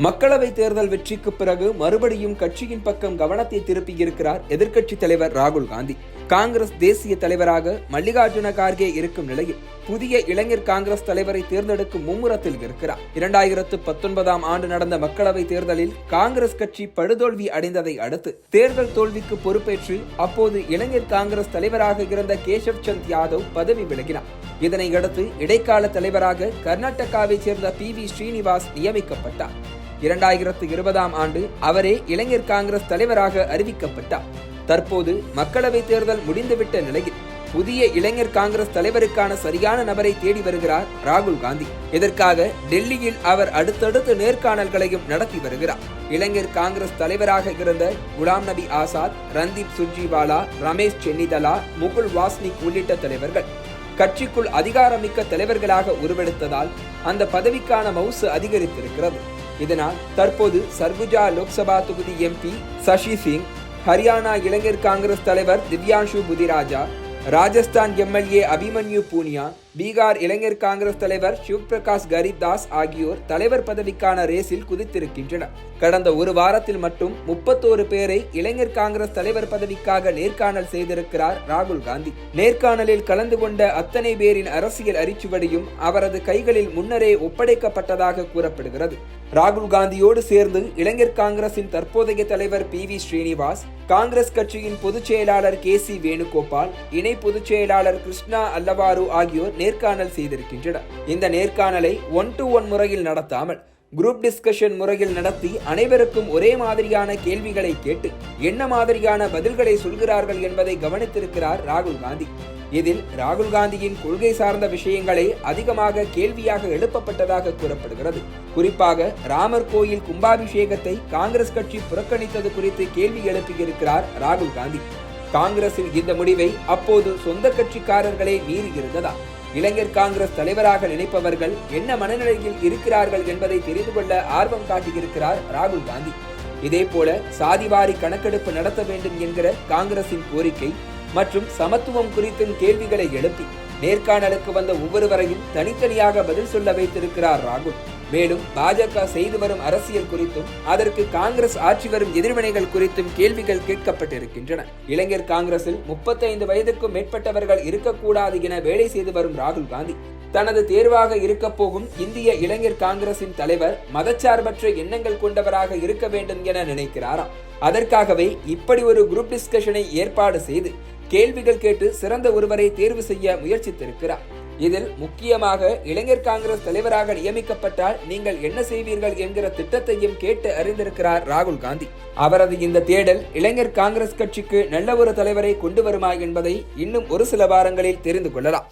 மக்களவை தேர்தல் வெற்றிக்கு பிறகு மறுபடியும் கட்சியின் பக்கம் கவனத்தை திருப்பியிருக்கிறார் எதிர்க்கட்சித் தலைவர் ராகுல் காந்தி. காங்கிரஸ் தேசிய தலைவராக மல்லிகார்ஜுன கார்கே இருக்கும் நிலையில் புதிய இளைஞர் காங்கிரஸ் தலைவரை தேர்ந்தெடுக்கும் மும்முரத்தில் இருக்கிறார். 2019 ஆண்டு நடந்த மக்களவை தேர்தலில் காங்கிரஸ் கட்சி படுதோல்வி அடைந்ததை அடுத்து தேர்தல் தோல்விக்கு பொறுப்பேற்று அப்போது இளைஞர் காங்கிரஸ் தலைவராக இருந்த கேசவ் சந்த் யாதவ் பதவி விலகினார். இதனையடுத்து இடைக்கால தலைவராக கர்நாடகாவை சேர்ந்த PV ஸ்ரீனிவாஸ் நியமிக்கப்பட்டார். 2020 ஆண்டு அவரே இளைஞர் காங்கிரஸ் தலைவராக அறிவிக்கப்பட்டார். தற்போது மக்களவை தேர்தல் முடிந்துவிட்ட நிலையில் புதிய இளைஞர் காங்கிரஸ் தலைவருக்கான சரியான நபரை தேடி வருகிறார் ராகுல் காந்தி. இதற்காக டெல்லியில் அவர் அடுத்தடுத்து நேர்காணல்களையும் நடத்தி வருகிறார். இளைஞர் காங்கிரஸ் தலைவராக இருந்த குலாம் நபி ஆசாத், ரந்தீப் சுர்ஜிவாலா, ரமேஷ் சென்னிதலா, முகுல் வாஸ்னிக் உள்ளிட்ட தலைவர்கள் கட்சிக்குள் அதிகாரமிக்க தலைவர்களாக உருவெடுத்ததால் அந்த பதவிக்கான மவுசு அதிகரித்திருக்கிறது. இதனால் தற்போது சர்குஜா லோக்சபா தொகுதி MP சசி சிங், ஹரியானா இளைஞர் காங்கிரஸ் தலைவர் திவ்யான்ஷு புதிராஜா, ராஜஸ்தான் MLA அபிமன்யு பூனியா, பீகார் இளைஞர் காங்கிரஸ் தலைவர் சிவ்பிரகாஷ் கரிதாஸ் ஆகியோர் தலைவர் பதவிக்கான ரேஸில் குதித்திருக்கின்றனர். கடந்த ஒரு வாரத்தில் மட்டும் 31 பேரை இளைஞர் காங்கிரஸ் தலைவர் பதவிக்காக நேர்காணல் செய்திருக்கிறார் ராகுல் காந்தி. நேர்காணலில் கலந்து கொண்ட அத்தனை பேரின் அரசியல் அரிச்சுவடியும் அவரது கைகளில் முன்னரே ஒப்படைக்கப்பட்டதாக கூறப்படுகிறது. ராகுல் காந்தியோடு சேர்ந்து இளைஞர் காங்கிரசின் தற்போதைய தலைவர் PV ஸ்ரீனிவாஸ், காங்கிரஸ் கட்சியின் பொதுச் செயலாளர் KC வேணுகோபால், இணை பொதுச் செயலாளர் கிருஷ்ணா அல்லவாரு ஆகியோர் நேர்காணல் செய்திருக்கின்றனர். இந்த நேர்காணலை 1-to-1 முறையில் நடத்தாமல் குரூப் டிஸ்கஷன் முறையில் நடத்தி அனைவருக்கும் ஒரே மாதிரியான கேள்விகளை கேட்டு என்ன மாதிரியான பதில்களை சொல்கிறார்கள் என்பதை கவனித்திருக்கிறார் ராகுல் காந்தி. இதில் ராகுல் காந்தியின் கொள்கை சார்ந்த விஷயங்களே அதிகமாக கேள்வியாக எழுப்பப்பட்டதாக கூறப்படுகிறது. குறிப்பாக ராமர் கோயில் கும்பாபிஷேகத்தை காங்கிரஸ் கட்சி புறக்கணித்தது குறித்து கேள்வி எழுப்பியிருக்கிறார் ராகுல் காந்தி. காங்கிரசின் இந்த முடிவை அப்போது சொந்த கட்சிக்காரர்களே மீறியிருந்ததா? இளைஞர் காங்கிரஸ் தலைவராக நினைப்பவர்கள் என்ன மனநிலையில் இருக்கிறார்கள் என்பதை தெரிந்து கொள்ள ஆர்வம் காட்டியிருக்கிறார் ராகுல் காந்தி. இதே போல சாதிவாரி கணக்கெடுப்பு நடத்த வேண்டும் என்கிற காங்கிரசின் கோரிக்கை மற்றும் சமத்துவம் குறித்தும் கேள்விகளை எழுப்பி நேர்காணலுக்கு வந்த ஒவ்வொருவரையும் தனித்தனியாக பதில் சொல்ல வைத்திருக்கிறார் ராகுல். மேலும் பாஜக செய்து வரும் அரசியல் குறித்தும் அதற்கு காங்கிரஸ் ஆட்சி வரும் எதிர்வினைகள் குறித்தும் கேள்விகள் கேட்கப்பட்டிருக்கின்றன. இளைஞர் காங்கிரசில் 35 வயதுக்கும் மேற்பட்டவர்கள் இருக்கக்கூடாது என வேலை செய்து வரும் ராகுல் காந்தி தனது தேர்வாக இருக்க போகும் இந்திய இளைஞர் காங்கிரசின் தலைவர் மதச்சார்பற்ற எண்ணங்கள் கொண்டவராக இருக்க வேண்டும் என நினைக்கிறாராம். அதற்காகவே இப்படி ஒரு குரூப் டிஸ்கஷனை ஏற்பாடு செய்து கேள்விகள் கேட்டு சிறந்த ஒருவரை தேர்வு செய்ய முயற்சித்திருக்கிறார். இதில் முக்கியமாக இளைஞர் காங்கிரஸ் தலைவராக நியமிக்கப்பட்டால் நீங்கள் என்ன செய்வீர்கள் என்கிற திட்டத்தையும் கேட்டு அறிந்திருக்கிறார் ராகுல் காந்தி. அவரது இந்த தேடல் இளைஞர் காங்கிரஸ் கட்சிக்கு நல்ல ஒரு தலைவரை கொண்டு வருமா என்பதை இன்னும் ஒரு சில வாரங்களில் தெரிந்து கொள்ளலாம்.